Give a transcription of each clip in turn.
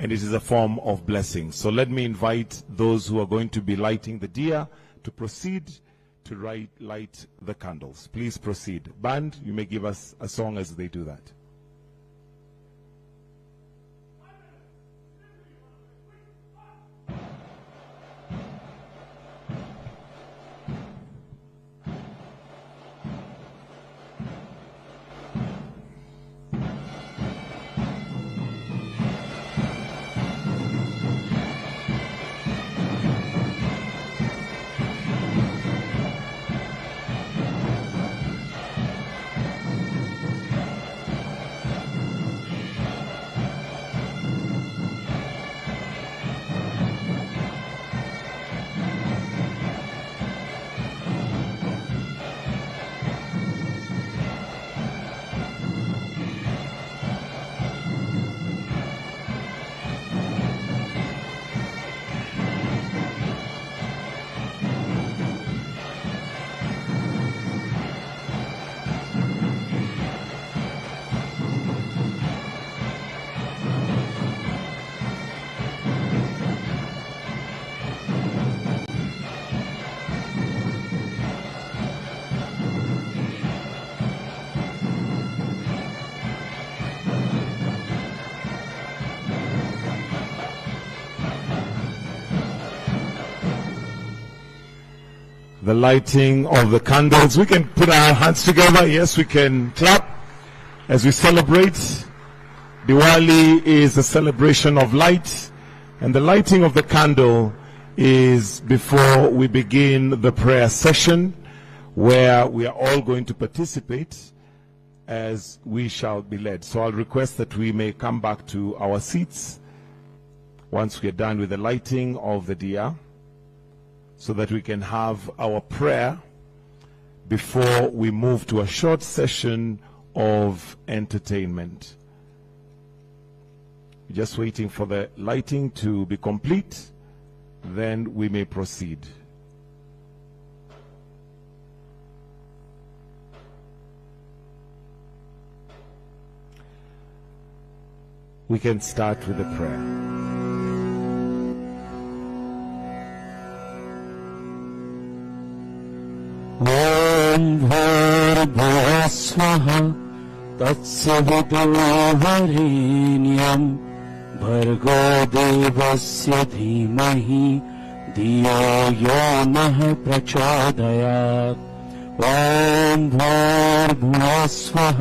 and it is a form of blessing. So let me invite those who are going to be lighting the diya to proceed to light the candles. Please proceed. Band, you may give us a song as they do that. The lighting of the candles. We can put our hands together. Yes, we can clap as we celebrate. Diwali is a celebration of light, and the lighting of the candle is before we begin the prayer session, where we are all going to participate as we shall be led. So I'll request that we may come back to our seats once we are done with the lighting of the diya, so that we can have our prayer before we move to a short session of entertainment. Just waiting for the lighting to be complete, then we may proceed. We can start with the prayer. ॐ भूर्भुवः स्वः तत्सवितुर्वरेण्यं भर्गो देवस्य धीमहि धियो यो नः प्रचोदयात् ॐ भूर्भुवः स्वः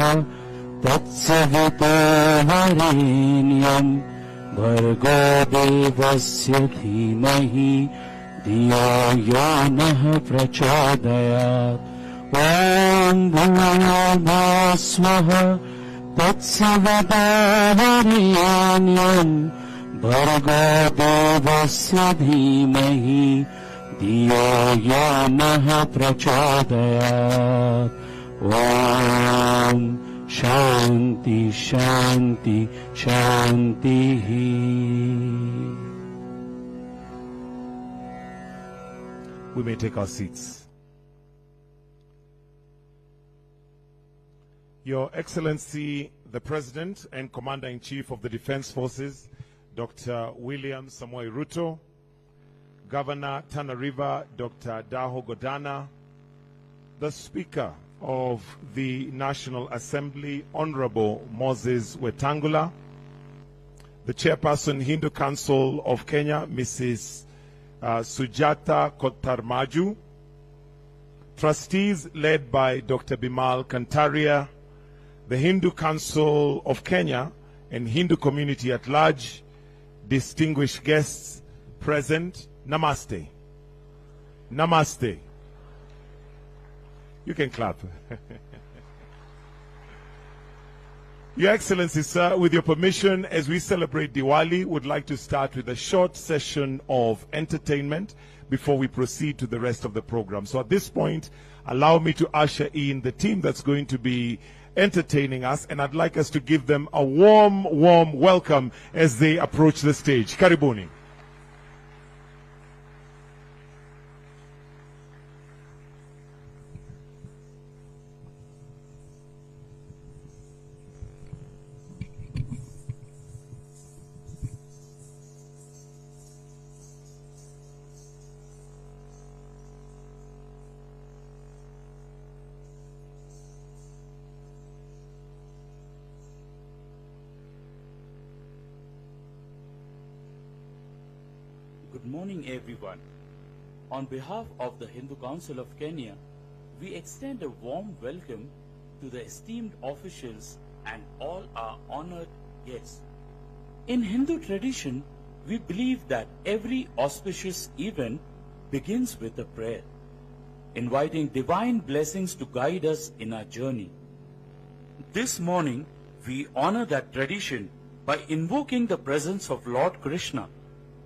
तत्सवितुर्वरेण्यं भर्गो देवस्य धीमहि धियो यो नः प्रचोदयात् ॐ भूर्भुवः स्वः तत्सवितुर्वरेण्यं भर्गो देवस्य धीमहि धियो यो नः प्रचोदयात् ॐ शान्ति शान्ति शान्तिः. We may take our seats. Your Excellency, the President and Commander-in-Chief of the Defense Forces, Dr. William Samoei Ruto, Governor Tana River, Dr. Daho Godana, the Speaker of the National Assembly, Honorable Moses Wetangula, the Chairperson, Hindu Council of Kenya, Mrs. Sujata Kotarmaju, trustees led by Dr. Bimal Kantaria, the Hindu Council of Kenya and Hindu community at large, distinguished guests present, Namaste. Namaste. You can clap. Your Excellency, sir, with your permission, as we celebrate Diwali, would like to start with a short session of entertainment before we proceed to the rest of the program. So at this point, allow me to usher in the team that's going to be entertaining us, and I'd like us to give them a warm welcome as they approach the stage. Karibuni. Good morning, everyone. On behalf of the Hindu Council of Kenya, we extend a warm welcome to the esteemed officials and all our honored guests. In Hindu tradition, we believe that every auspicious event begins with a prayer, inviting divine blessings to guide us in our journey. This morning, we honor that tradition by invoking the presence of Lord Krishna,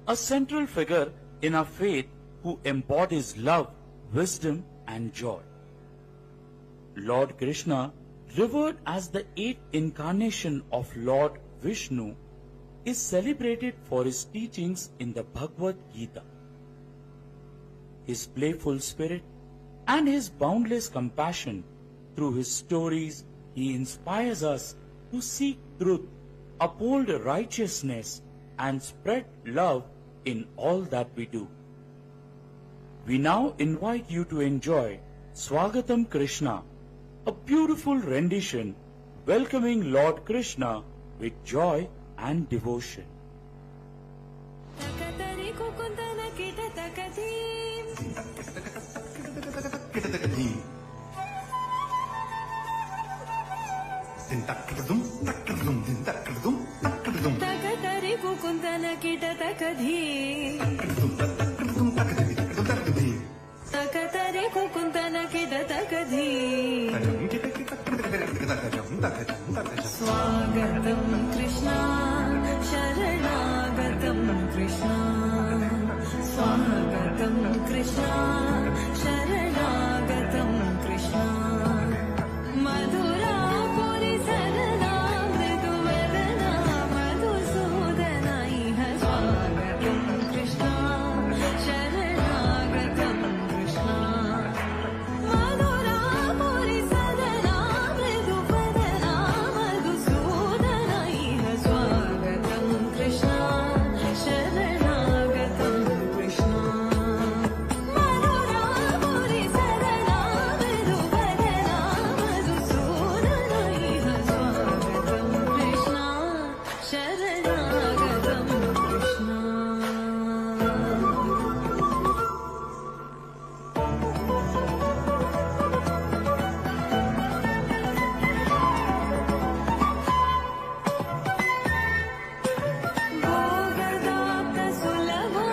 a central figure in our faith who embodies love, wisdom, and joy. Lord Krishna, revered as the eighth incarnation of Lord Vishnu, is celebrated for his teachings in the Bhagavad Gita. His playful spirit and his boundless compassion, through his stories, he inspires us to seek truth, uphold righteousness, and spread love in all that we do. We now invite you to enjoy Swagatam Krishna, a beautiful rendition welcoming Lord Krishna with joy and devotion. Takatari kukundana kita takadhi. Takatari kukundana kita takadhi. Swagatam Krishna, Sharanagatam Krishna. Swagatam Krishna, Sharanagatam Krishna. Madhura Puri Sadana Mridu Vedana Madhusudana Iha Swagatam Krishna, Sharanagatam Krishna. Madhura Puri Sadana Mridu Vedana Madhusudana Iha Swagatam Krishna, Sharanagatam Krishna. Madhura Puri Sadana Mridu Vedana Madhusudana Iha Swagatam Krishna, Sharanagatam Krishna. Bhogadapta sulabha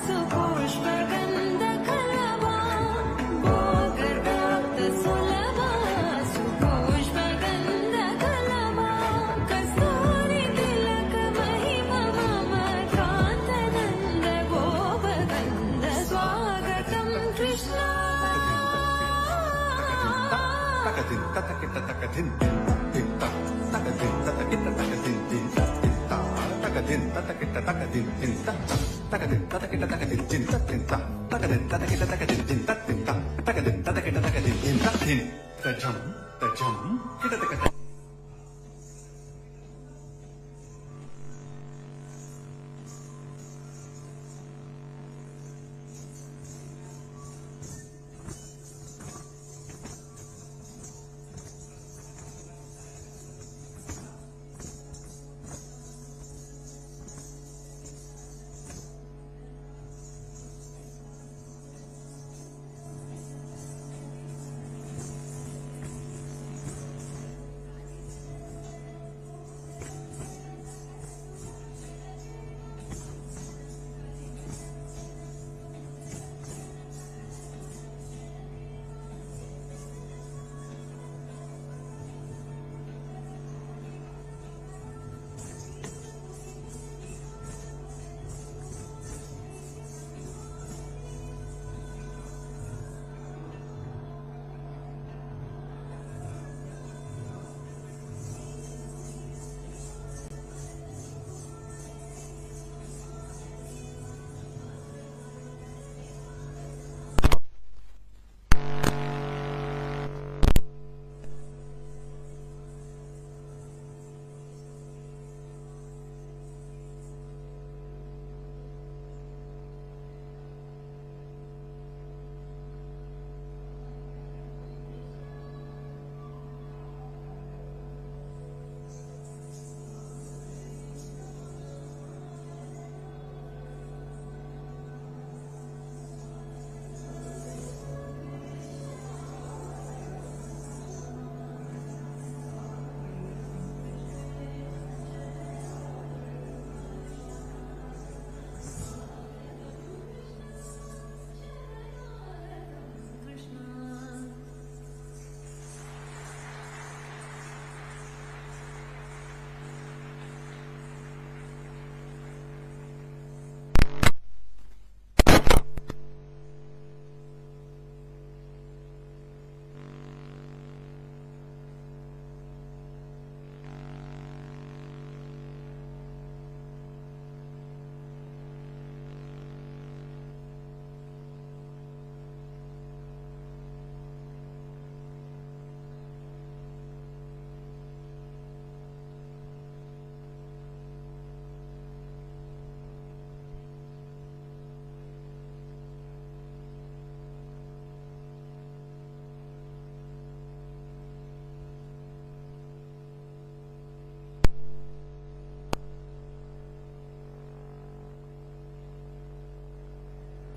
supushpagandha kalava. Bhogadapta sulabha supushpagandha kalava. Kasturi tilaka mahima mama kantananda gopagandha. Swagatam Krishna.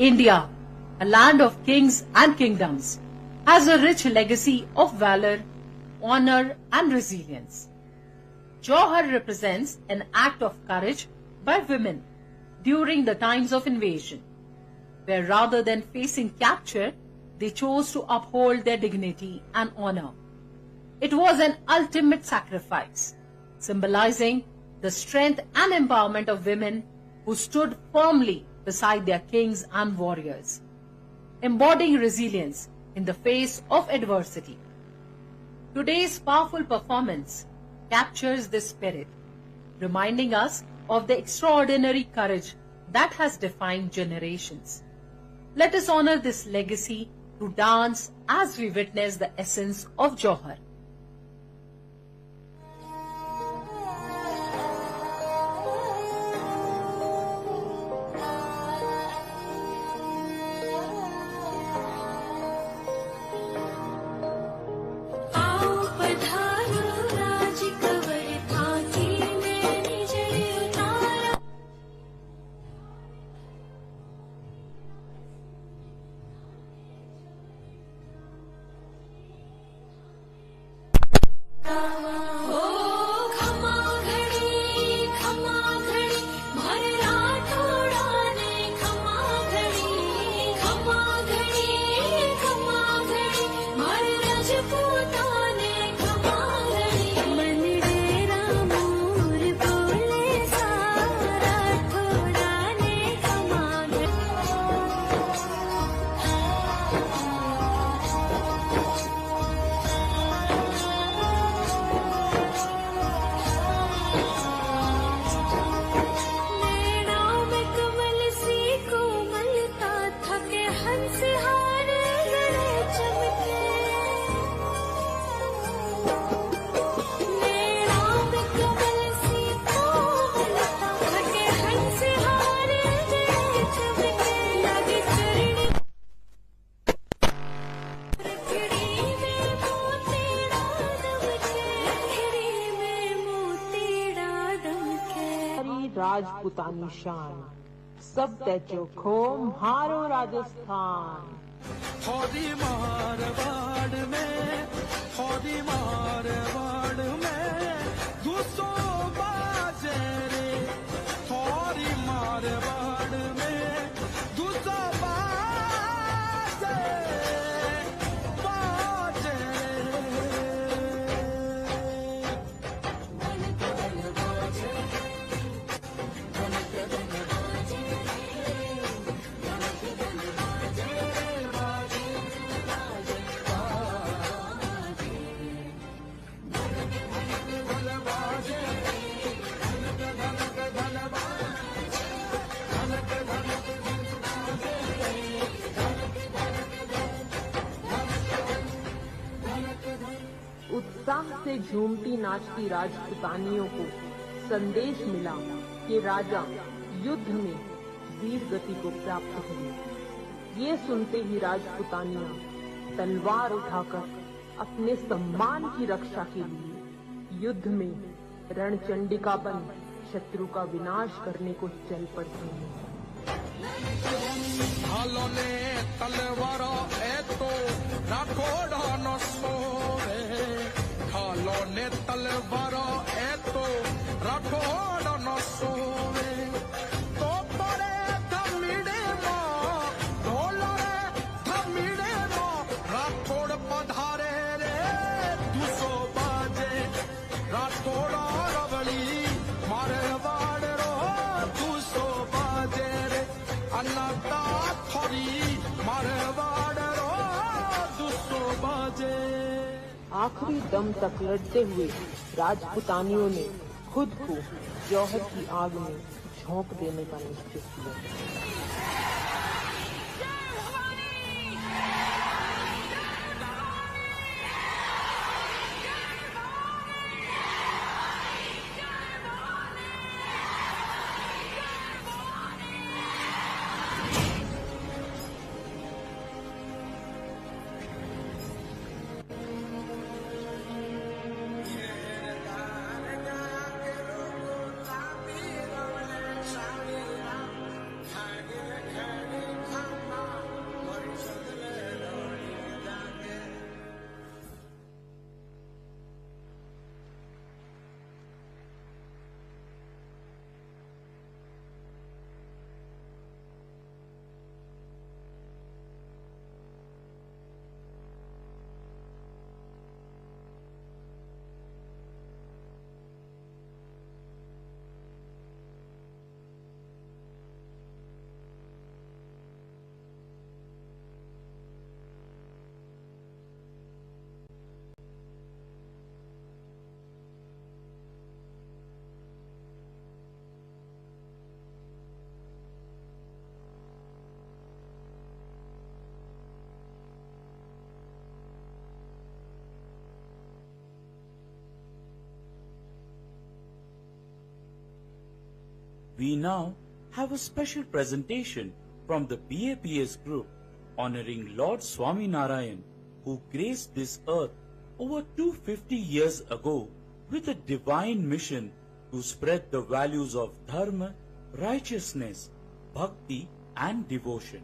India, a land of kings and kingdoms, has a rich legacy of valor, honor and resilience. Jauhar represents an act of courage by women during the times of invasion, where rather than facing capture, they chose to uphold their dignity and honor. It was an ultimate sacrifice, symbolizing the strength and empowerment of women who stood firmly beside their kings and warriors, embodying resilience in the face of adversity. Today's powerful performance captures this spirit, reminding us of the extraordinary courage that has defined generations. Let us honor this legacy through dance as we witness the essence of Jauhar. Rajputani शान सब तेजो खो मारो राजस्थान। थोड़ी मारवाड़ में घुसो बाजे रे, थोड़ी मारवाड़ में घुसो बाजे बाजे उत्साह से झूमती नाचती राजपुतानियों को संदेश मिला कि राजा युद्ध में वीर गति को प्राप्त हुए। ये सुनते ही राजपुतानियां तलवार उठाकर अपने सम्मान की रक्षा के लिए युद्ध में रणचंडिका बन शत्रु का विनाश करने को चल पड़ती हैं। हालो ने तलवार तो राठौड़ा न सोवे, हालो ने तलवार तो राठौड़ा न सोवे, तो परे धमिड़े मां ढोलरे धमिड़े मां राठौड़ पधारे रे, 200 बाजे राठौड़ा रवली मारे वाड़ रो, 200 बाजे रे अन्नता थोड़ी मारे वाड़ रो, 200 बाजे। आखिरी दम तक लड़ते हुए राजपुतानियों ने खुद को जौहर की आग में झोंक देने का निश्चय किया। We now have a special presentation from the BAPS group honoring Lord Swaminarayan, who graced this earth over 250 years ago with a divine mission to spread the values of dharma, righteousness, bhakti and devotion.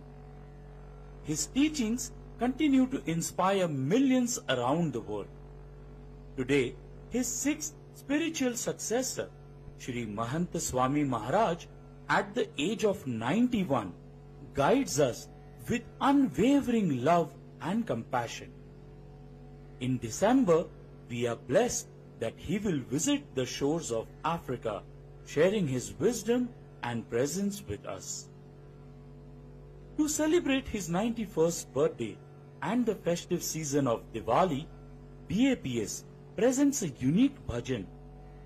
His teachings continue to inspire millions around the world. Today, his sixth spiritual successor, Shri Mahanta Swami Maharaj, at the age of 91, guides us with unwavering love and compassion. In December, we are blessed that he will visit the shores of Africa, sharing his wisdom and presence with us. To celebrate his 91st birthday and the festive season of Diwali, BAPS presents a unique bhajan,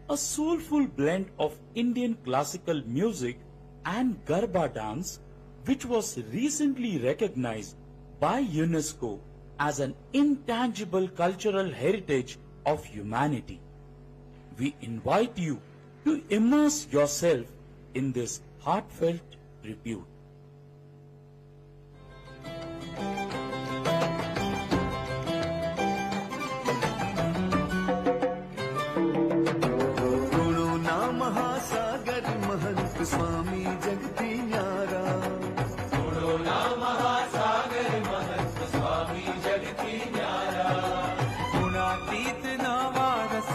a soulful blend of Indian classical music and Garba dance, which was recently recognized by UNESCO as an intangible cultural heritage of humanity. We invite you to immerse yourself in this heartfelt tribute. स्वामी जगती न्यारा छोड़ो ना महासागर महंत स्वामी जगती न्यारा गुणातीत ना वारस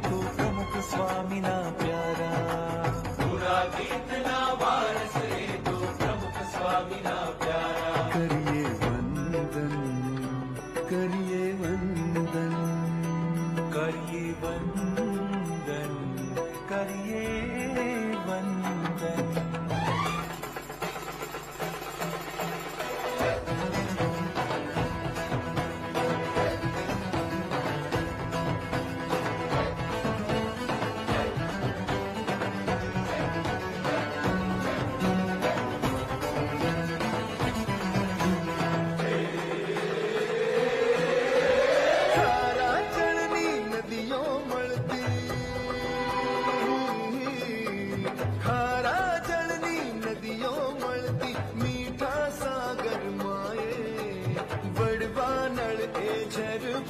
तो प्रमुख स्वामी ना प्यारा गुणातीत ना वारस तो प्रमुख स्वामी ना प्यारा करिए वंदन करिए वंदन करिए वंदन करिए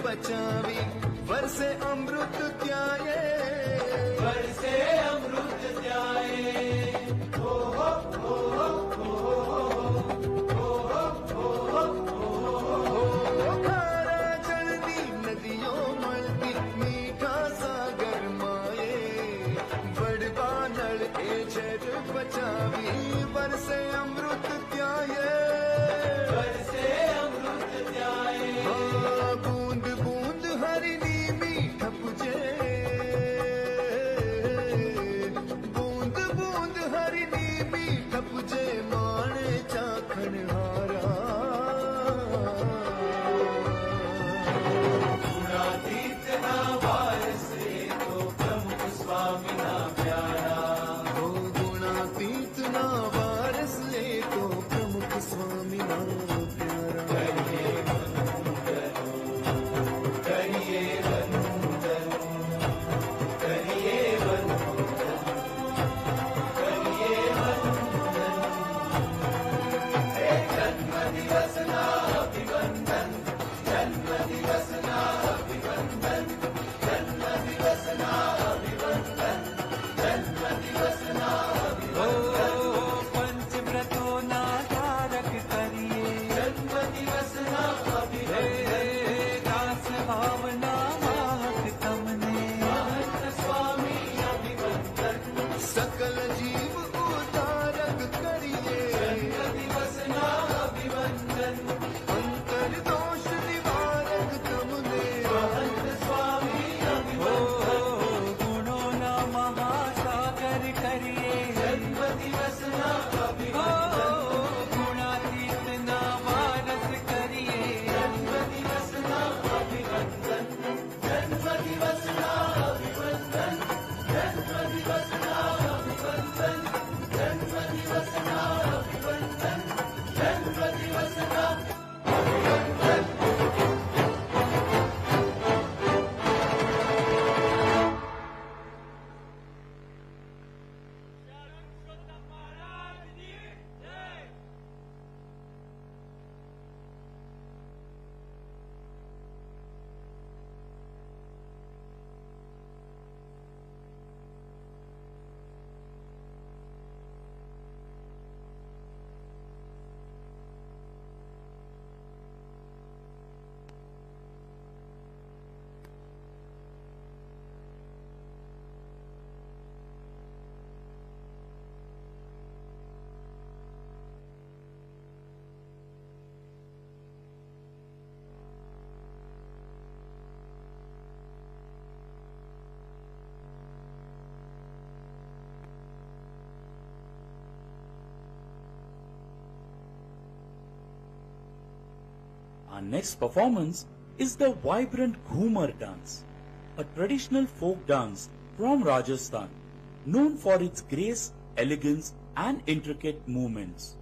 बचावी वर्षे अमृत त्याये वर्षे अमृत त्याये हो हो हो हो हो खारा जलनी नदियों मलती मीठा सागर माये बड़वा नल ए झर बचावी वर्षे अमृत त्याये वर्षे अमृत त्याये बूंद बूंद हरिनी मीठा पुजे बूंद बूंद हरिनी मीठा पुजे माने चाखण हारा गुणातीत ना वारस तो प्रमुख स्वामी ना प्यारा हो गुणातीत ना वारस Our next performance is the vibrant Ghumar dance, a traditional folk dance from Rajasthan, known for its grace, elegance and intricate movements.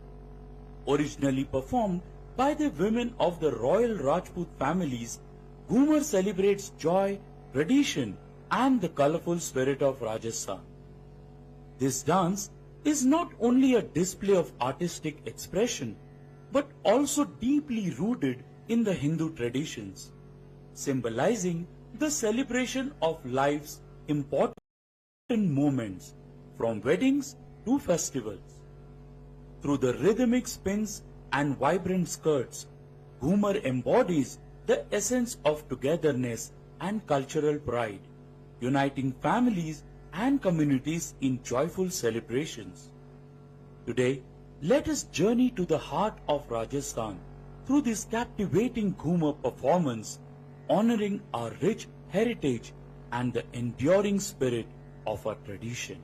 Originally performed by the women of the royal Rajput families, Ghumar celebrates joy, tradition and the colorful spirit of Rajasthan. This dance is not only a display of artistic expression, but also deeply rooted in the Hindu traditions, symbolizing the celebration of life's important moments, from weddings to festivals. Through the rhythmic spins and vibrant skirts, Ghumar embodies the essence of togetherness and cultural pride, uniting families and communities in joyful celebrations. Today, let us journey to the heart of Rajasthan through this captivating Ghumar performance, honoring our rich heritage and the enduring spirit of our tradition.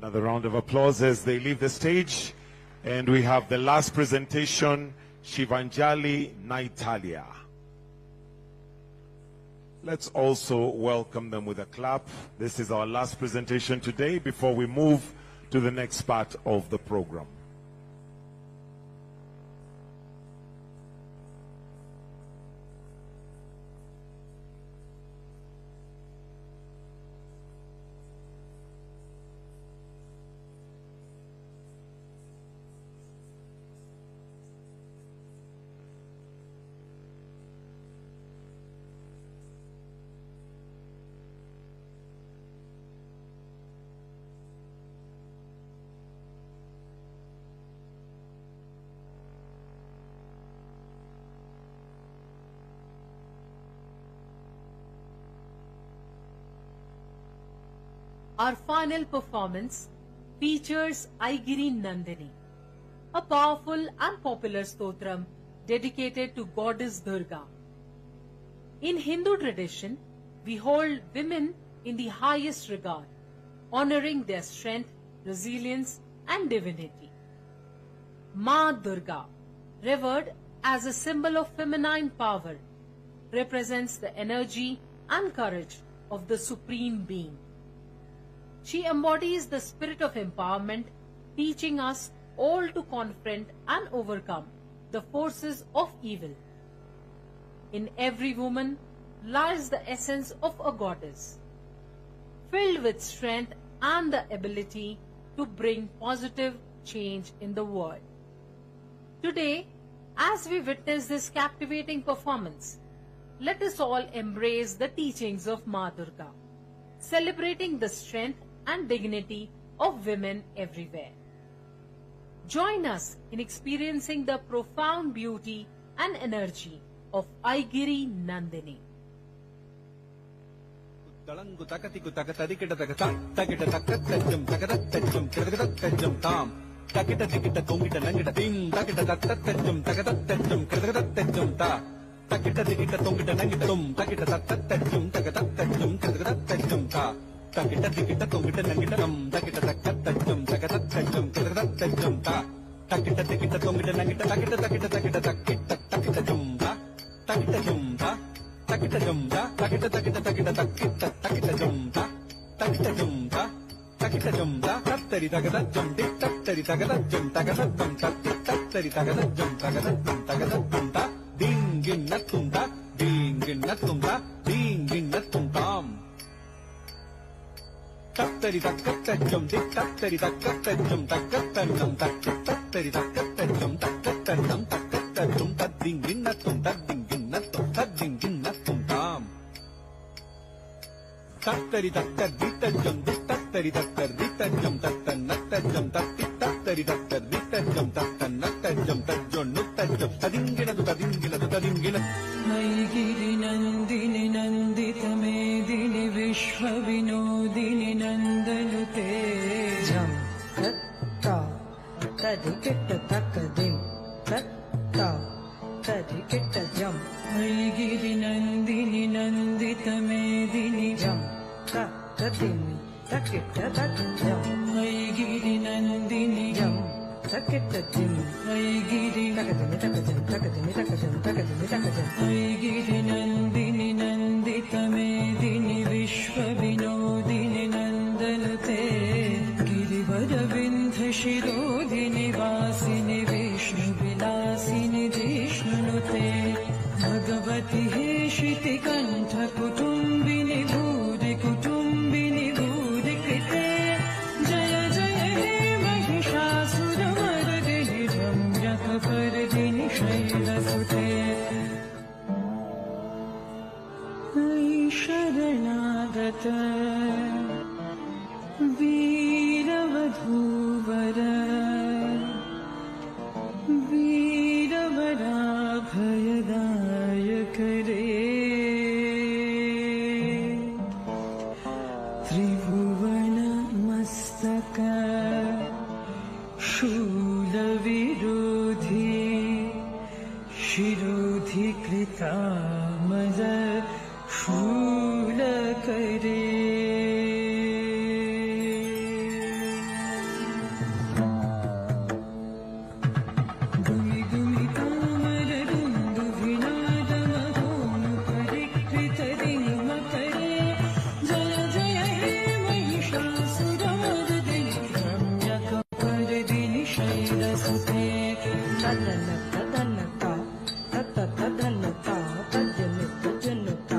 Another round of applause as they leave the stage. And we have the last presentation, Shivanjali Naitalia. Let's also welcome them with a clap. This is our last presentation today before we move to the next part of the program. Our final performance features Aigiri Nandini, a powerful and popular stotram dedicated to goddess Durga. In Hindu tradition, we hold women in the highest regard, honoring their strength, resilience, and divinity. Ma Durga, revered as a symbol of feminine power, represents the energy and courage of the Supreme Being. She embodies the spirit of empowerment, teaching us all to confront and overcome the forces of evil. In every woman lies the essence of a goddess, filled with strength and the ability to bring positive change in the world. Today, as we witness this captivating performance, let us all embrace the teachings of Ma Durga, celebrating the strength and dignity of women everywhere. Join us in experiencing the profound beauty and energy of Aigiri Nandini. Talangu takatiku takatadikita takata takita takatajum takatatajum kiradatajum tam takita tikita tongita nangita tim takita takatajum takatatajum kiradatajum ta takita tikita tongita nangita tum takita takatajum takatatajum kiradatajum ta takita tikita tongita nangita tam takita takatajum takatatajum kiradatajum ta takita tikita tongita nangita takita takita takita takita takita jum ta takita jum ta takita jum ta takita takita takita takita takita jum ta takita jum ta takita jum ta tattari takata jum tik tattari takata jum takata jum takita tattari takata jum takata jum takata jum ta dingin natum ta dingin natum ta dingin natum tam tattari takata jum tik tattari takata jum takata jum takita tattari takata jum takata jum takata jum ta dingin natum ta dingin natum ta dingin natum tam tattari takata jum tik tattari takata jum takata jum tattari takata jum takata jum tajonu tajum tadingina tadingina tadingina Aigiri Nandini Nandita Medini Vishwa Vinodini Nandalute Jam Tatta Tadikita Takadim Tatta Tadikita Jam Aigiri Nandini Nandita Medini Jam Takadimi Takita Takajam Aigiri Nandini Jam takita jim Aigiri takadimi takajam takadimi takajam takadimi takajam Aigiri Nandini Nandita Medini Vishwa Vinodini Nandalute Girivara Vindha Shirodini Vasini Vishnu Vilasini Vishnunute Bhagavati Heshiti Kantha Kutumbini Bhuri Kutumbini Bhuri Krite Jaya Jaya He Mahishasura Mardini Jamyaka Pardini Shaila Sute Ai Sharanagata Veeravadhuvara Veeravara Bhayadayakare Tribhuvana Mastaka Shula Virodhi Shirodhi Krita Maza Shula Kare शैरसुते तदनता तदनता तततदनता तजनुता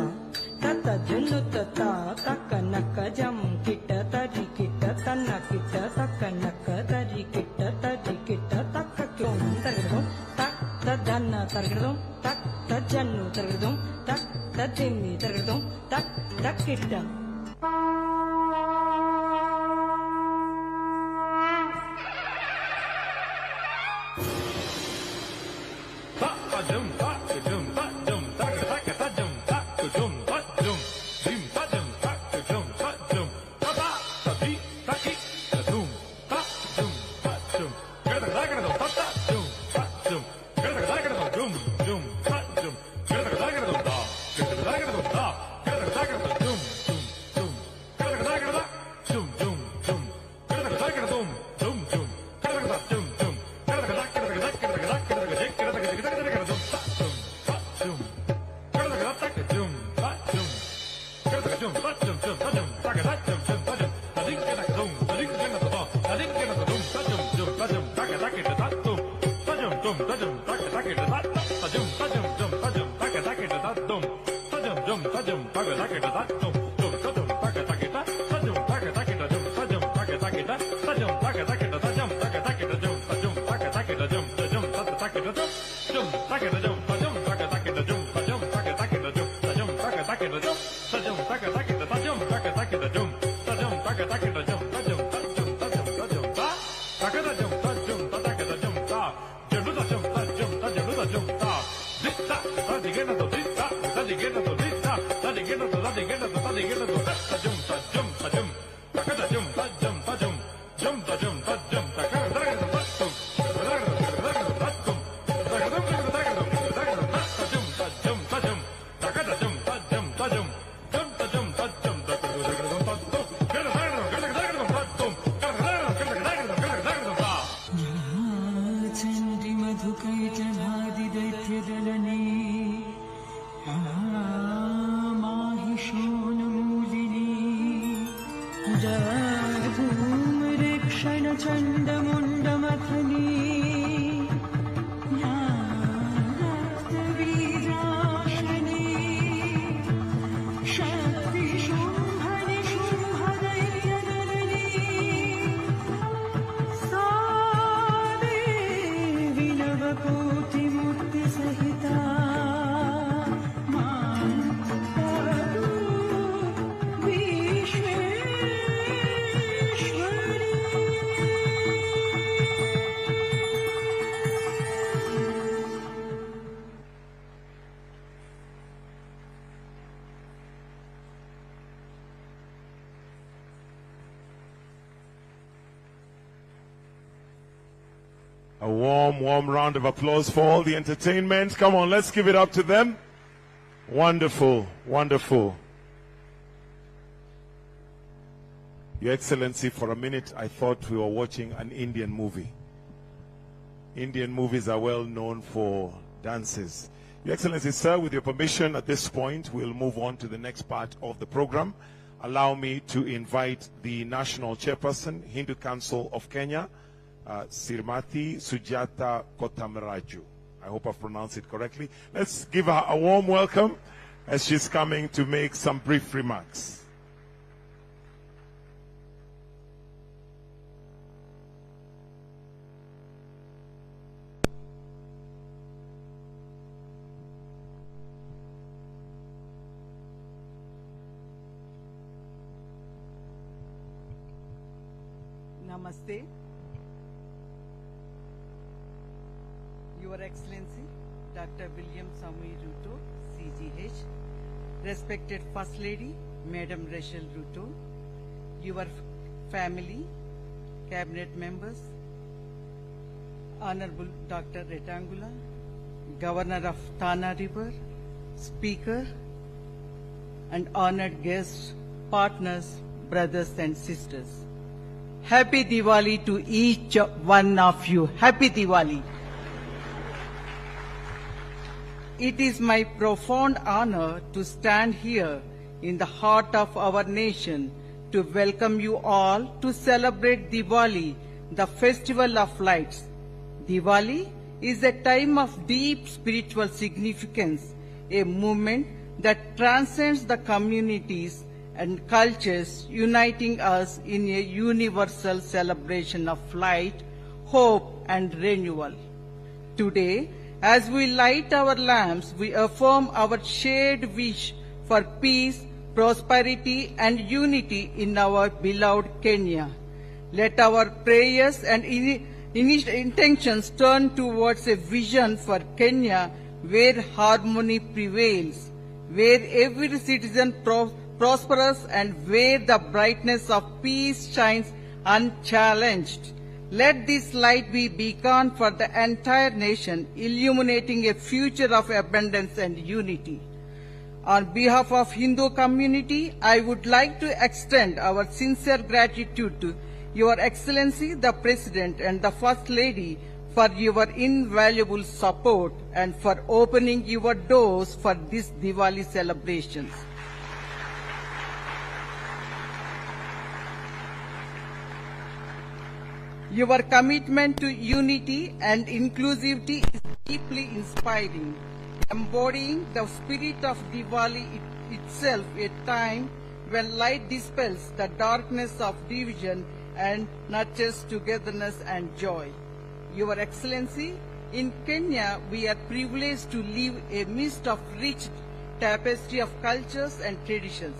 ततजनुतता तकनक जम kit तरि kit तन kit तकनक तरि kit तक क्यों तरगदो तक तदन तरगदो तक तजनु तरगदो तक तदिमी तरगदो तक kit A warm round of applause for all the entertainment. Come on, let's give it up to them. Wonderful, wonderful. Your Excellency, for a minute I thought we were watching an Indian movie. Indian movies are well known for dances. Your Excellency, sir, with your permission at this point, we'll move on to the next part of the program. Allow me to invite the National Chairperson, Hindu Council of Kenya, Srimati Sujata Kotamaraju. I hope I've pronounced it correctly. Let's give her a warm welcome as she's coming to make some brief remarks. Namaste. Your Excellency, Dr. William Samuel Ruto, CGH, respected First Lady, Madam Rachel Ruto, your family, cabinet members, Honorable Dr. Retangula, Governor of Tana River, Speaker, and honored guests, partners, brothers and sisters. Happy Diwali to each one of you. Happy Diwali. It is my profound honor to stand here in the heart of our nation to welcome you all to celebrate Diwali, the Festival of Lights. Diwali is a time of deep spiritual significance, a movement that transcends the communities and cultures, uniting us in a universal celebration of light, hope, and renewal. Today, as we light our lamps, we affirm our shared wish for peace, prosperity, and unity in our beloved Kenya. Let our prayers and intentions turn towards a vision for Kenya where harmony prevails, where every citizen prospers, and where the brightness of peace shines unchallenged. Let this light be beacon for the entire nation, illuminating a future of abundance and unity. On behalf of Hindu community, I would like to extend our sincere gratitude to Your Excellency, the President and the First Lady for your invaluable support and for opening your doors for this Diwali celebrations. Your commitment to unity and inclusivity is deeply inspiring, embodying the spirit of Diwali itself, a time when light dispels the darkness of division and nurtures togetherness and joy. Your Excellency, in Kenya, we are privileged to live amidst of rich tapestry of cultures and traditions.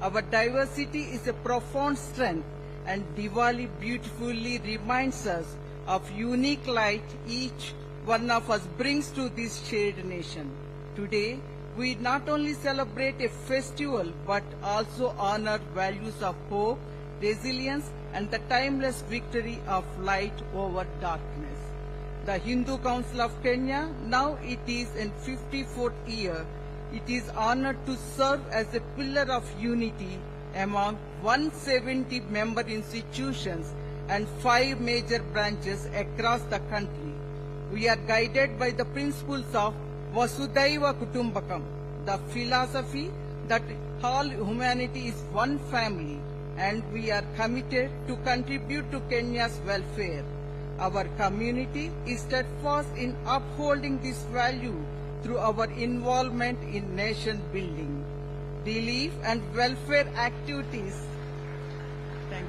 Our diversity is a profound strength, and Diwali beautifully reminds us of unique light each one of us brings to this shared nation. Today, we not only celebrate a festival but also honor values of hope, resilience, and the timeless victory of light over darkness. The Hindu Council of Kenya, now it is in 54th year, it is honored to serve as a pillar of unity among 170 member institutions and 5 major branches across the country. We are guided by the principles of Vasudhaiva Kutumbakam, the philosophy that all humanity is one family, and we are committed to contribute to Kenya's welfare. Our community is steadfast in upholding this value through our involvement in nation building, relief and welfare activities. Thank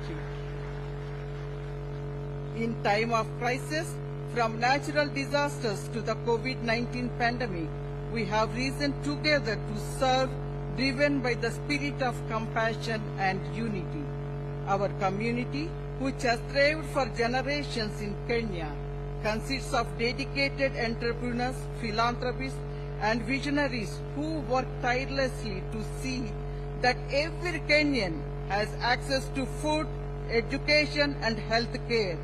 you. In time of crisis, from natural disasters to the COVID-19 pandemic, we have risen together to serve, driven by the spirit of compassion and unity. Our community, which has thrived for generations in Kenya, consists of dedicated entrepreneurs, philanthropists, and visionaries who work tirelessly to see that every Kenyan has access to food, education, and health care.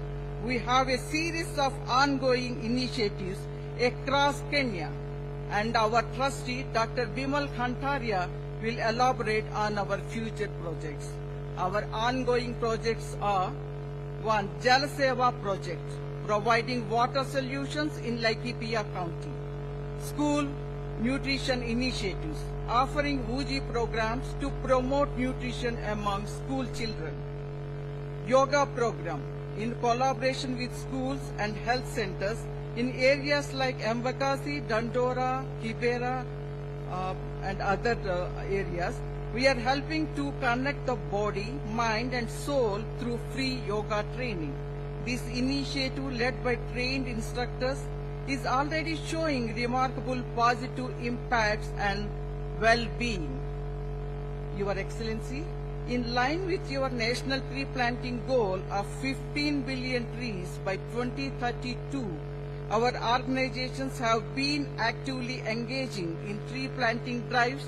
We have a series of ongoing initiatives across Kenya, and our trustee, Dr. Bimal Khantaria, will elaborate on our future projects. Our ongoing projects are: 1. Jal Seva project, providing water solutions in Laikipia County. School nutrition initiatives, offering WUJI programs to promote nutrition among school children. Yoga program, in collaboration with schools and health centers in areas like Embakasi, Dandora, Kibera, and other areas. We are helping to connect the body, mind, and soul through free yoga training. This initiative, led by trained instructors, is already showing remarkable positive impacts and well-being. Your Excellency, in line with your national tree planting goal of 15 billion trees by 2032, our organizations have been actively engaging in tree planting drives,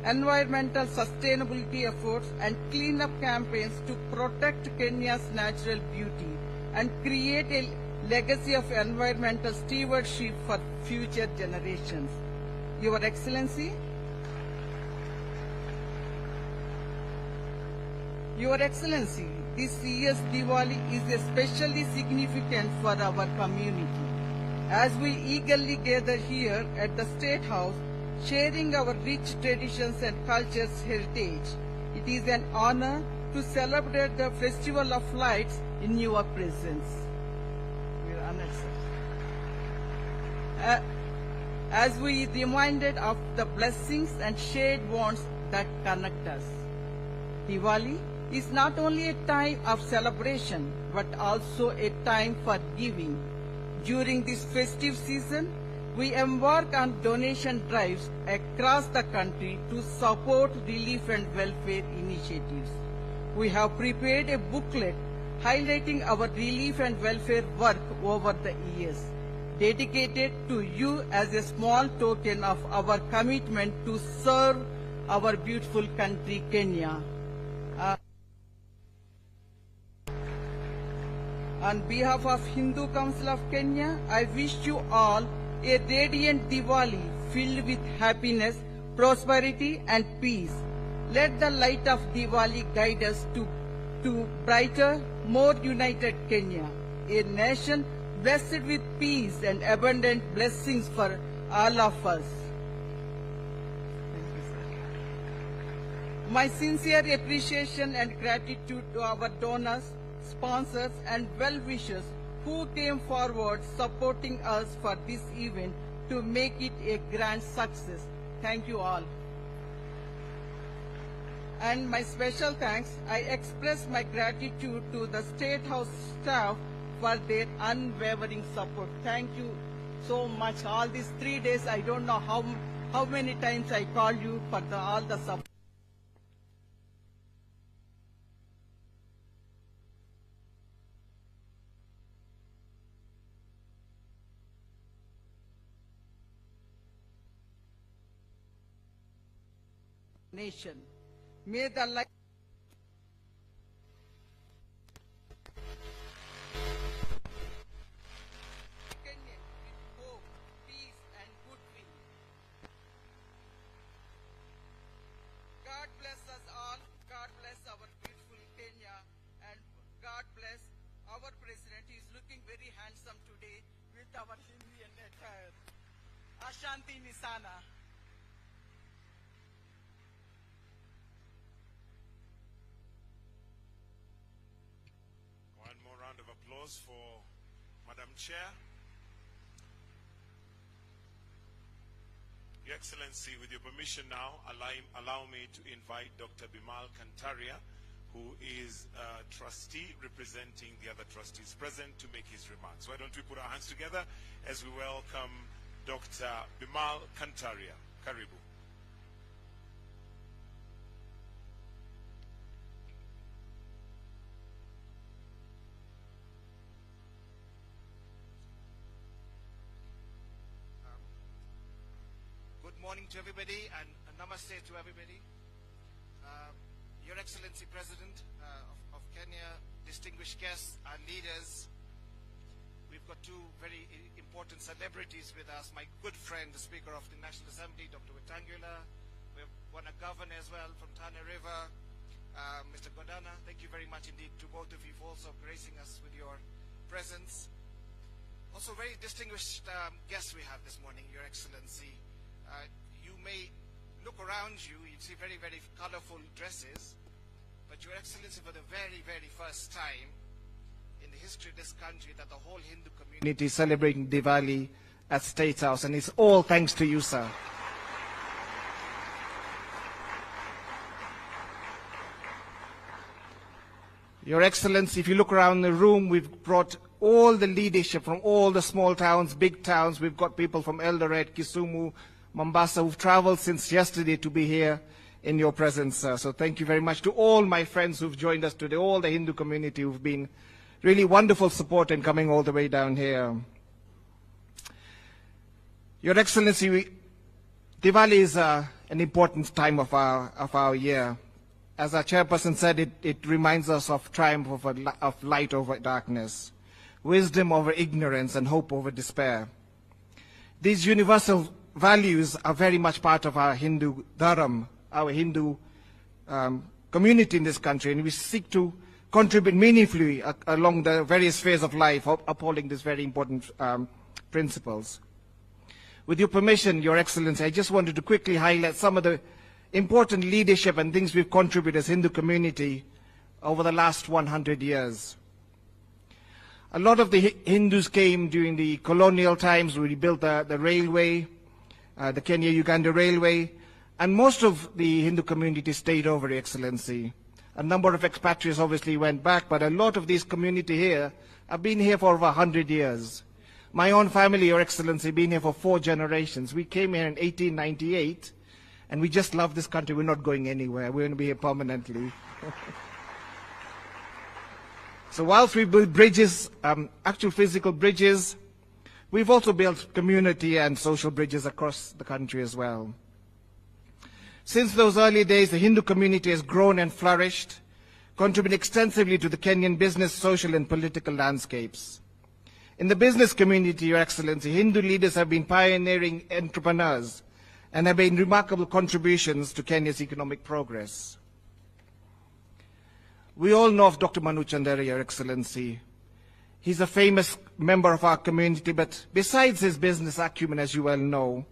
environmental sustainability efforts, and cleanup campaigns to protect Kenya's natural beauty and create a legacy of environmental stewardship for future generations. Your Excellency, this year's Diwali is especially significant for our community. As we eagerly gather here at the State House, sharing our rich traditions and culture's heritage, it is an honor to celebrate the Festival of Lights in your presence. honored, sir. As we reminded of the blessings and shared bonds that connect us. Diwali is not only a time of celebration, but also a time for giving. During this festive season, we embark on donation drives across the country to support relief and welfare initiatives. We have prepared a booklet highlighting our relief and welfare work over the years, dedicated to you as a small token of our commitment to serve our beautiful country, Kenya. On behalf of Hindu Council of Kenya, I wish you all a radiant Diwali filled with happiness, prosperity and peace. Let the light of Diwali guide us to brighter, more united Kenya, a nation blessed with peace and abundant blessings for all of us. My sincere appreciation and gratitude to our donors, sponsors and well-wishers who came forward supporting us for this event to make it a grand success. Thank you all. And my special thanks, I express my gratitude to the State House staff for their unwavering support. Thank you so much. All these 3 days, I don't know how many times I called you for all the support. Nation. May the light Kenya with hope, peace and goodwill. God bless us all. God bless our beautiful Kenya, and God bless our president. He is looking very handsome today with our Indian attire. Ashanti Nisana. Round of applause for Madam Chair. Your Excellency, with your permission now, allow me to invite Dr. Bimal Kantaria, who is a trustee representing the other trustees present, to make his remarks. Why don't we put our hands together as we welcome Dr. Bimal Kantaria. Karibu. Good morning to everybody and namaste to everybody. Your Excellency President of Kenya, distinguished guests and leaders, we've got two very important celebrities with us. My good friend, the Speaker of the National Assembly, Dr. Wetangula. We have one a governor as well from Tana River, Mr. Godana. Thank you very much indeed to both of you for also gracing us with your presence. Also very distinguished guests we have this morning, Your Excellency. You may look around you, you see very, very colorful dresses, but Your Excellency, for the very, very first time in the history of this country, that the whole Hindu community is celebrating Diwali at State House, and it's all thanks to you, sir. Your Excellency, if you look around the room, we've brought all the leadership from all the small towns, big towns. We've got people from Eldoret, Kisumu, Mombasa, who've traveled since yesterday to be here in your presence, sir. So thank you very much to all my friends who've joined us today, all the Hindu community who've been really wonderful support and coming all the way down here. Your Excellency, Diwali is an important time of our year. As our chairperson said, it reminds us of triumph of light over darkness, wisdom over ignorance, and hope over despair. These universal values are very much part of our Hindu dharam, our Hindu community in this country, and we seek to contribute meaningfully along the various spheres of life, upholding these very important principles. With your permission, Your Excellency, I just wanted to quickly highlight some of the important leadership and things we've contributed as Hindu community over the last 100 years. A lot of the Hindus came during the colonial times. We built the railway, the Kenya-Uganda railway, and most of the Hindu community stayed over, Your Excellency. A number of expatriates obviously went back, but a lot of this community here have been here for over 100 years. My own family, Your Excellency, been here for 4 generations. We came here in 1898, and we just love this country. We're not going anywhere. We're going to be here permanently. So whilst we build bridges, actual physical bridges, we've also built community and social bridges across the country as well. Since those early days, the Hindu community has grown and flourished, contributing extensively to the Kenyan business, social, and political landscapes. In the business community, Your Excellency, Hindu leaders have been pioneering entrepreneurs and have made remarkable contributions to Kenya's economic progress. We all know of Dr. Manu Chandera, Your Excellency. He's a famous member of our community, but besides his business acumen, as you well know,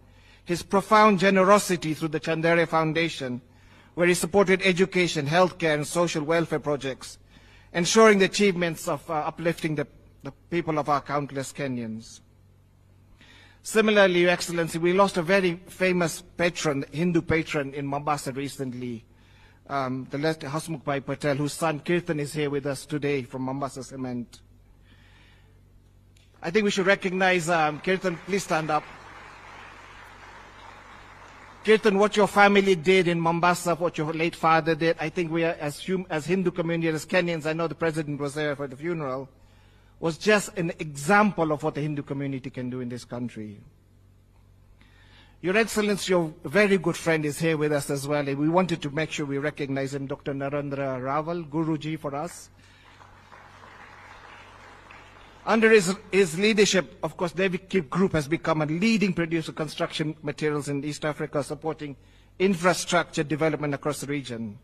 his profound generosity through the Chandera Foundation, where he supported education, healthcare, and social welfare projects, ensuring the achievements of uplifting the people of our countless Kenyans. Similarly, Your Excellency, we lost a very famous patron, Hindu patron in Mombasa recently, the late Hasmukh Bhai Patel, whose son Kirtan is here with us today from Mombasa Cement. I think we should recognize Kirtan. Please stand up. Kirtan, what your family did in Mombasa, what your late father did, I think we are, as Hindu community, as Kenyans, I know the President was there for the funeral, was just an example of what the Hindu community can do in this country. Your Excellency, your very good friend is here with us as well, and we wanted to make sure we recognize him, Dr. Narendra Raval, Guruji for us. Under his leadership, of course, Devki Group has become a leading producer of construction materials in East Africa, supporting infrastructure development across the region.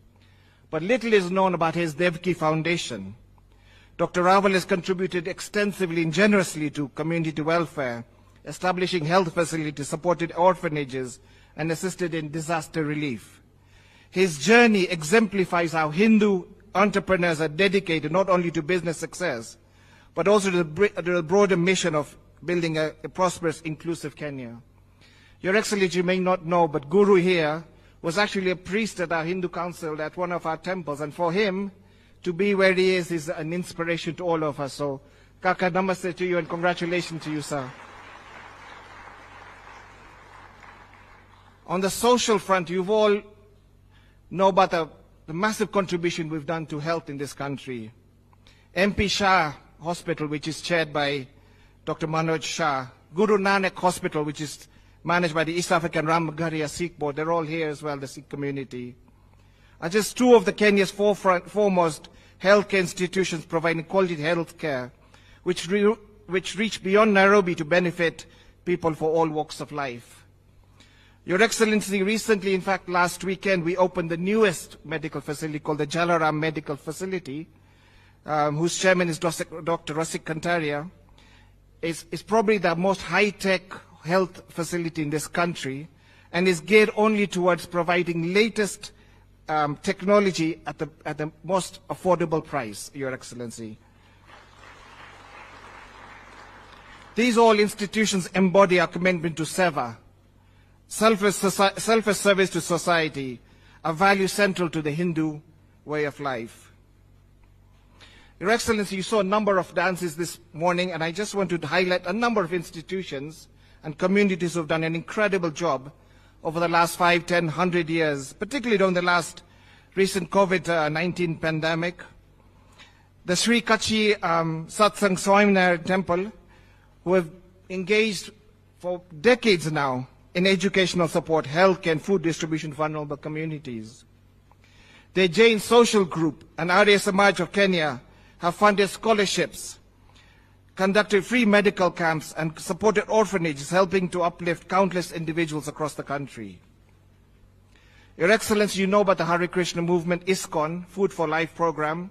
But little is known about his Devki Foundation. Dr. Raval has contributed extensively and generously to community welfare, establishing health facilities, supported orphanages, and assisted in disaster relief. His journey exemplifies how Hindu entrepreneurs are dedicated not only to business success, but also to the broader mission of building a prosperous, inclusive Kenya. Your Excellency, you may not know, but Guru here was actually a priest at our Hindu council at one of our temples, and for him to be where he is an inspiration to all of us. So, Kaka, namaste to you and congratulations to you, sir. On the social front, you all know about the massive contribution we've done to health in this country. MP Shah Hospital, which is chaired by Dr. Manoj Shah, Guru Nanak Hospital, which is managed by the East African Ramagaria Sikh Board, they're all here as well, the Sikh community, are just 2 of the Kenya's foremost healthcare institutions providing quality health care, which reach beyond Nairobi to benefit people for all walks of life. Your Excellency, recently, in fact, last weekend, we opened the newest medical facility called the Jalaram Medical Facility, whose chairman is Dr. Rasik Kantaria, is probably the most high-tech health facility in this country and is geared only towards providing latest technology at the most affordable price, Your Excellency. These all institutions embody our commitment to seva, selfless service to society, a value central to the Hindu way of life. Your Excellency, you saw a number of dances this morning, and I just want to highlight a number of institutions and communities who have done an incredible job over the last 5, 10, 100 years, particularly during the last recent COVID-19 pandemic. The Sri Kachi Satsang Swaminarayan Temple, who have engaged for decades now in educational support, healthcare, and food distribution for vulnerable communities. The Jain Social Group and Arya Samaj of Kenya have funded scholarships, conducted free medical camps, and supported orphanages, helping to uplift countless individuals across the country. Your Excellency, you know about the Hare Krishna movement, ISKCON, Food for Life program.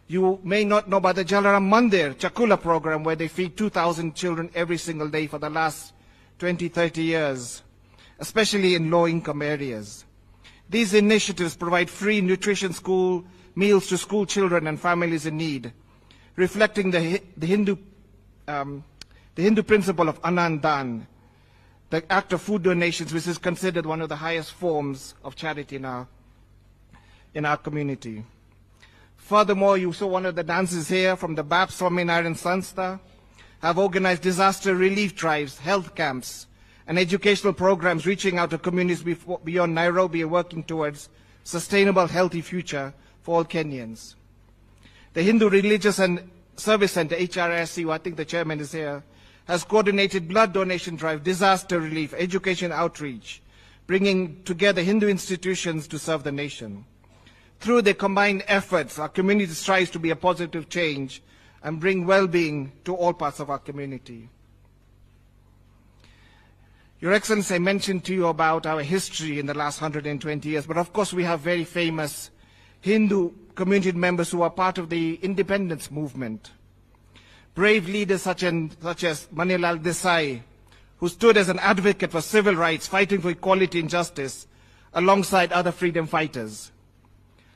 You may not know about the Jalaram Mandir, Chakula program, where they feed 2,000 children every single day for the last 20, 30 years, especially in low-income areas. These initiatives provide free nutrition meals to school children and families in need, reflecting the Hindu principle of Anand Dan, the act of food donations, which is considered one of the highest forms of charity in our community. Furthermore, you saw one of the dances here from the BAP Swaminarayan Sanstha, have organized disaster relief drives, health camps, and educational programs reaching out to communities beyond Nairobi and working towards sustainable, healthy future for all Kenyans. The Hindu Religious and Service Center, HRSC, I think the chairman is here, has coordinated blood donation drive, disaster relief, education outreach, bringing together Hindu institutions to serve the nation. Through their combined efforts, our community strives to be a positive change and bring well-being to all parts of our community. Your Excellency, I mentioned to you about our history in the last 120 years, but of course we have very famous Hindu community members who are part of the independence movement. Brave leaders such as Manilal Desai, who stood as an advocate for civil rights, fighting for equality and justice, alongside other freedom fighters.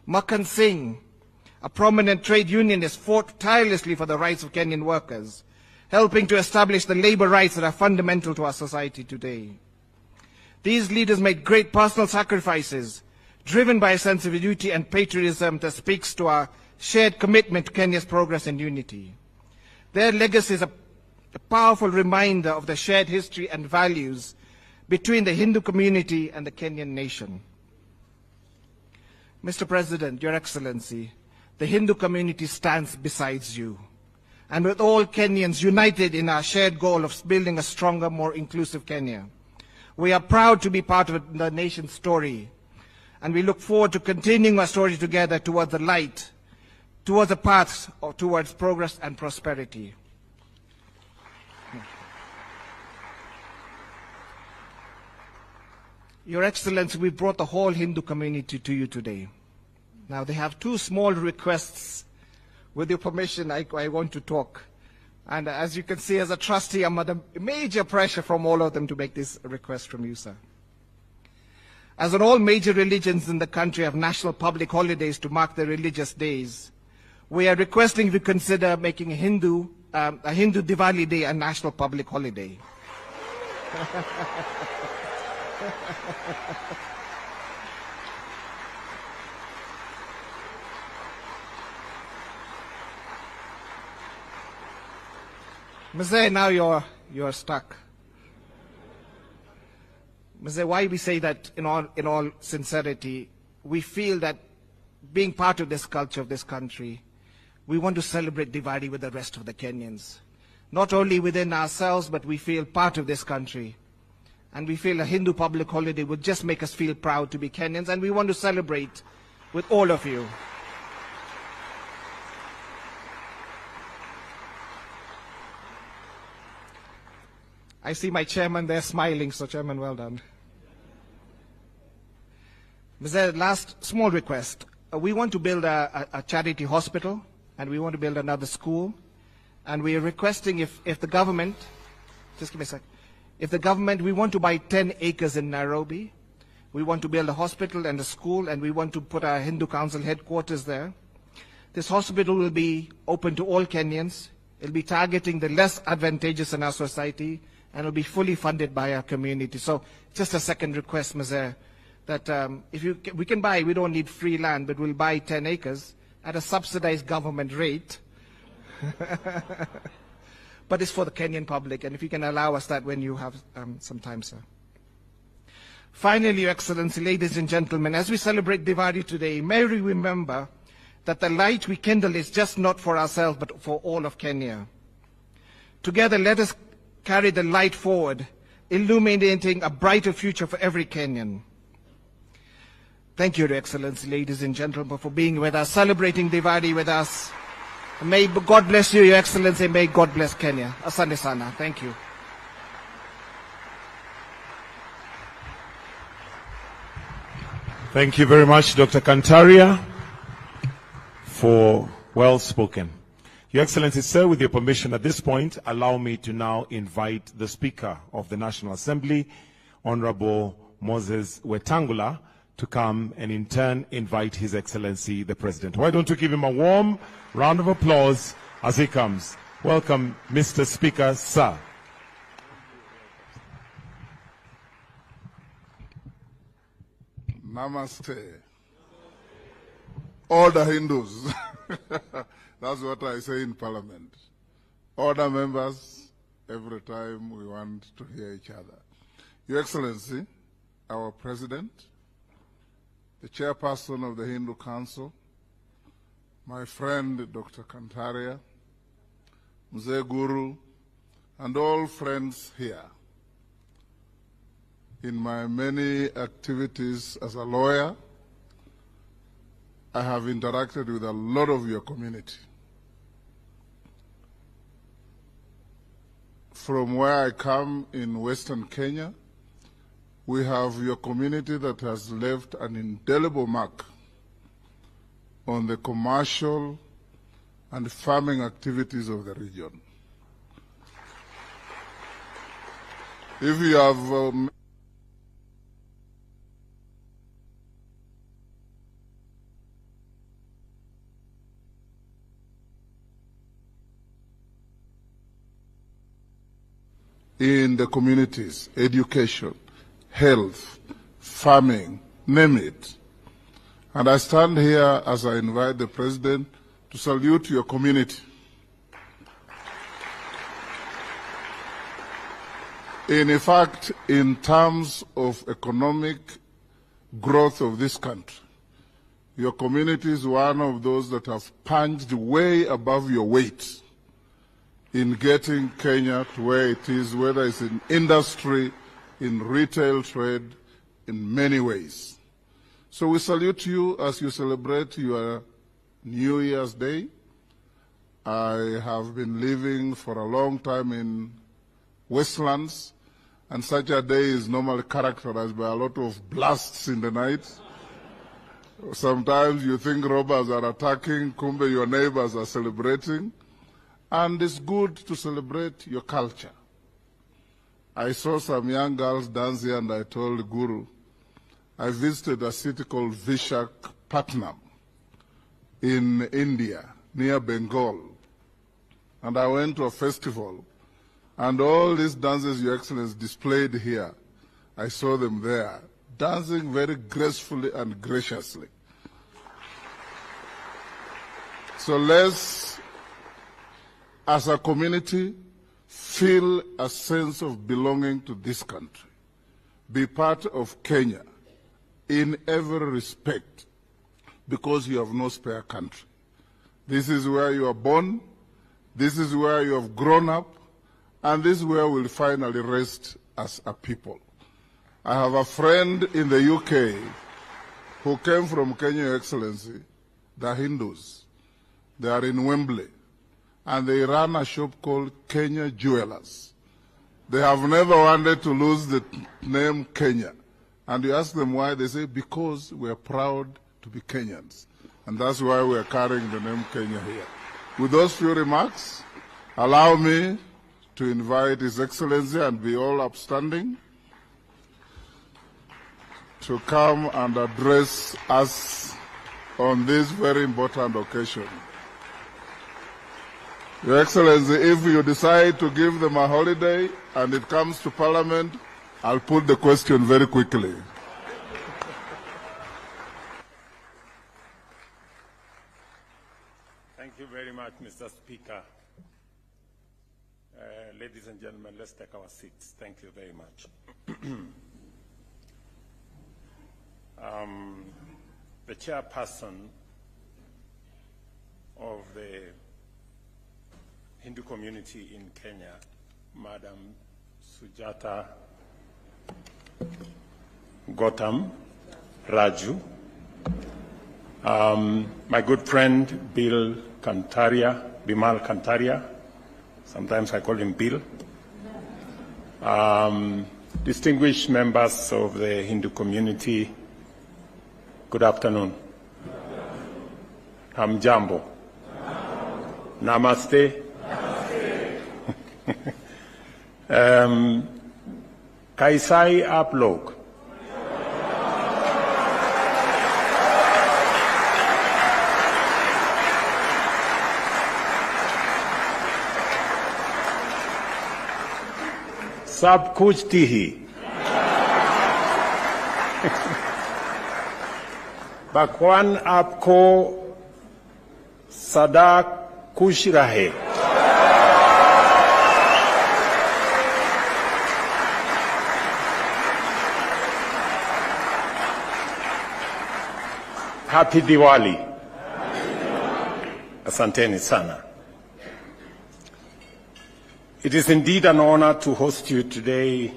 Makhan Singh, a prominent trade unionist, fought tirelessly for the rights of Kenyan workers, helping to establish the labor rights that are fundamental to our society today. These leaders made great personal sacrifices, driven by a sense of duty and patriotism that speaks to our shared commitment to Kenya's progress and unity. Their legacy is a powerful reminder of the shared history and values between the Hindu community and the Kenyan nation. Mr. President, Your Excellency, the Hindu community stands beside you, and with all Kenyans united in our shared goal of building a stronger, more inclusive Kenya. We are proud to be part of the nation's story, and we look forward to continuing our story together towards the light, towards a path towards progress and prosperity. Your Excellency, we brought the whole Hindu community to you today. Now, they have two small requests. With your permission, I want to talk. And as you can see, as a trustee, I'm under major pressure from all of them to make this request from you, sir. As in all major religions in the country have national public holidays to mark their religious days, we are requesting you to consider making a Hindu Diwali Day a national public holiday. Mzee, now you're stuck. Mzee, why we say that in all sincerity, we feel that being part of this culture of this country, we want to celebrate Diwali with the rest of the Kenyans. Not only within ourselves, but we feel part of this country. And we feel a Hindu public holiday would just make us feel proud to be Kenyans, and we want to celebrate with all of you. I see my chairman there smiling, so chairman, well done. Mr. Last small request. We want to build a charity hospital, and we want to build another school, and we are requesting if the government, just give me a sec, if the government, we want to buy 10 acres in Nairobi, we want to build a hospital and a school, and we want to put our Hindu Council headquarters there. This hospital will be open to all Kenyans. It will be targeting the less advantageous in our society, and will be fully funded by our community. So just a second request, Mr. that we can buy, we don't need free land, but we'll buy 10 acres at a subsidized government rate. But it's for the Kenyan public, and if you can allow us that when you have some time, sir. Finally, Your Excellency, ladies and gentlemen, as we celebrate Diwali today, may we remember that the light we kindle is just not for ourselves, but for all of Kenya. Together, let us carry the light forward, illuminating a brighter future for every Kenyan. Thank you, Your Excellency, ladies and gentlemen, for being with us, celebrating Diwali with us. May God bless you, Your Excellency. May God bless Kenya. Asante sana. Thank you. Thank you very much, Dr. Kantaria, for well spoken. Your Excellency, sir, with your permission at this point, allow me to now invite the Speaker of the National Assembly, Honorable Moses Wetangula, to come and in turn invite His Excellency the President. Why don't you give him a warm round of applause as he comes. Welcome, Mr. Speaker, sir. Namaste. Order Hindus. That's what I say in Parliament. Order members, every time we want to hear each other. Your Excellency, our President, the Chairperson of the Hindu Council, my friend Dr. Kantaria, Mzee Guru, and all friends here. In my many activities as a lawyer, I have interacted with a lot of your community. From where I come in Western Kenya, we have your community that has left an indelible mark on the commercial and farming activities of the region. If you have in the communities, education, health, farming, name it. And I stand here as I invite the President to salute your community. In fact, in terms of economic growth of this country, your community is one of those that have punched way above your weight in getting Kenya to where it is, whether it's in industry, in retail trade, in many ways. So we salute you as you celebrate your New Year's Day. I have been living for a long time in Westlands, and such a day is normally characterized by a lot of blasts in the night. Sometimes you think robbers are attacking, kumbe your neighbors are celebrating. And it's good to celebrate your culture. I saw some young girls dance here and I told Guru, I visited a city called Vishakhapatnam in India, near Bengal. And I went to a festival. And all these dances Your Excellency displayed here, I saw them there, dancing very gracefully and graciously. So let's, as a community, feel a sense of belonging to this country. Be part of Kenya in every respect, because you have no spare country. This is where you are born, this is where you have grown up, and this is where we'll finally rest as a people. I have a friend in the UK who came from Kenya, Your Excellency, the Hindus. They are in Wembley. And they run a shop called Kenya Jewelers. They have never wanted to lose the name Kenya. And you ask them why, they say, because we are proud to be Kenyans. And that's why we are carrying the name Kenya here. With those few remarks, allow me to invite His Excellency and be all upstanding to come and address us on this very important occasion. Your Excellency, if you decide to give them a holiday and it comes to Parliament, I'll put the question very quickly. Thank you very much, Mr. Speaker. Ladies and gentlemen, let's take our seats. Thank you very much. The chairperson of the Hindu community in Kenya, Madam Sujata Gautam Raju, my good friend Bimal Kantaria, sometimes I call him Bill, distinguished members of the Hindu community, good afternoon. Hamjambo. Namaste. Kaisai आप लोग सब कुछ थी ही भगवान आपको सदा खुश रहे। Happy Diwali. Asanteni sana. It is indeed an honor to host you today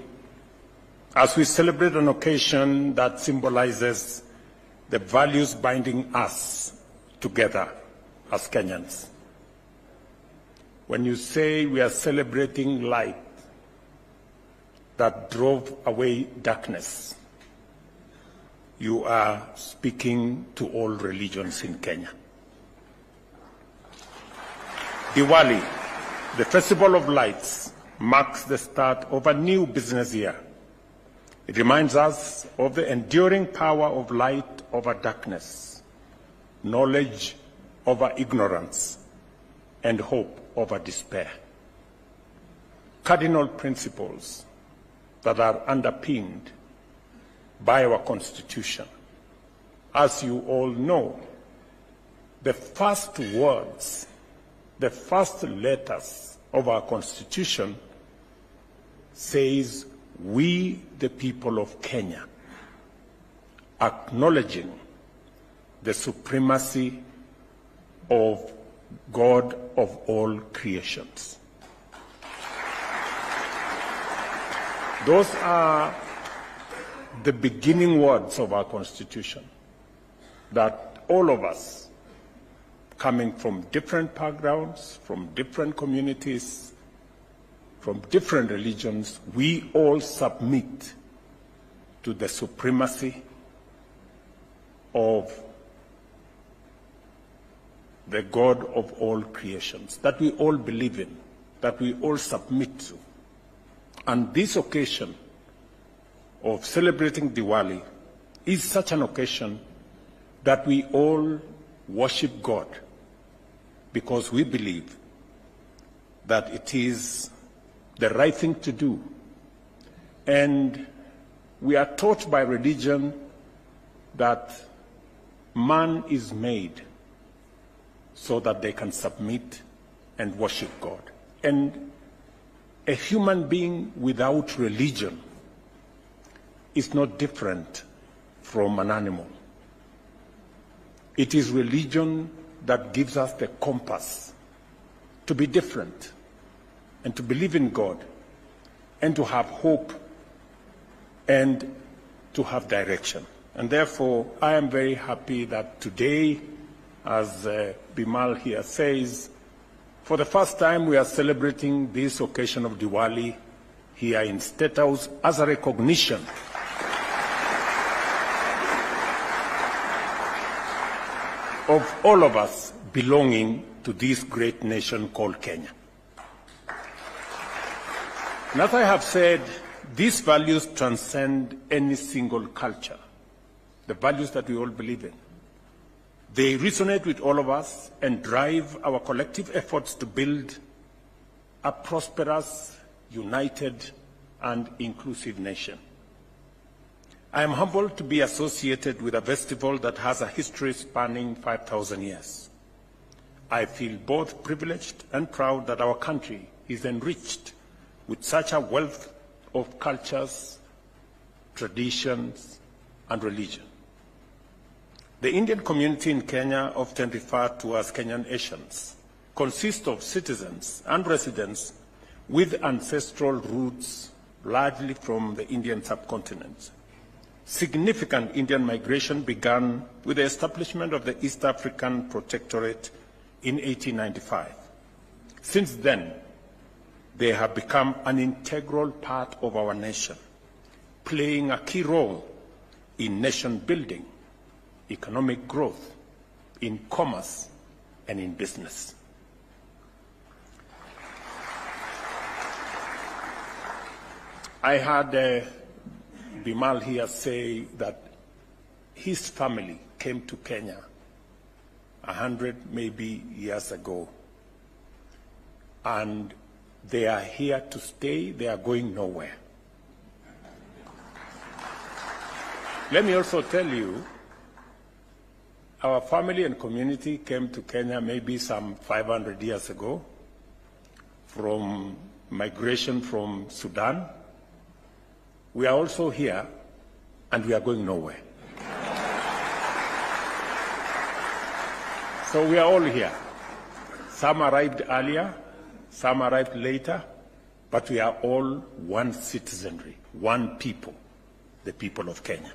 as we celebrate an occasion that symbolizes the values binding us together as Kenyans. When you say we are celebrating light that drove away darkness, you are speaking to all religions in Kenya. Diwali, the Festival of Lights, marks the start of a new business year. It reminds us of the enduring power of light over darkness, knowledge over ignorance, and hope over despair. Cardinal principles that are underpinned by our Constitution. As you all know, the first words, the first letters of our Constitution says, "We, the people of Kenya," acknowledging the supremacy of God of all creations. Those are the beginning words of our Constitution, that all of us, coming from different backgrounds, from different communities, from different religions, we all submit to the supremacy of the God of all creations, that we all believe in, that we all submit to. And this occasion of celebrating Diwali is such an occasion that we all worship God because we believe that it is the right thing to do. And we are taught by religion that man is made so that they can submit and worship God. And a human being without religion is not different from an animal. It is religion that gives us the compass to be different and to believe in God and to have hope and to have direction. And therefore, I am very happy that today, as Bimal here says, for the first time we are celebrating this occasion of Diwali here in State House as a recognition of all of us belonging to this great nation called Kenya. And as I have said, these values transcend any single culture, the values that we all believe in. They resonate with all of us and drive our collective efforts to build a prosperous, united, and inclusive nation. I am humbled to be associated with a festival that has a history spanning 5,000 years. I feel both privileged and proud that our country is enriched with such a wealth of cultures, traditions, and religion. The Indian community in Kenya, often referred to as Kenyan Asians, consists of citizens and residents with ancestral roots largely from the Indian subcontinent. Significant Indian migration began with the establishment of the East African Protectorate in 1895. Since then, they have become an integral part of our nation, playing a key role in nation building, economic growth, in commerce, and in business. I had Bimal here say that his family came to Kenya 100 maybe years ago, and They are here to stay. They are going nowhere. Let me also tell you, our family and community came to Kenya maybe some 500 years ago from migration from Sudan. We are also here, and we are going nowhere. So we are all here. Some arrived earlier, some arrived later, but we are all one citizenry, one people, the people of Kenya.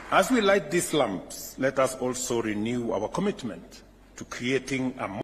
As we light these lamps, let us also renew our commitment to creating a more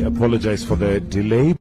apologize for the delay.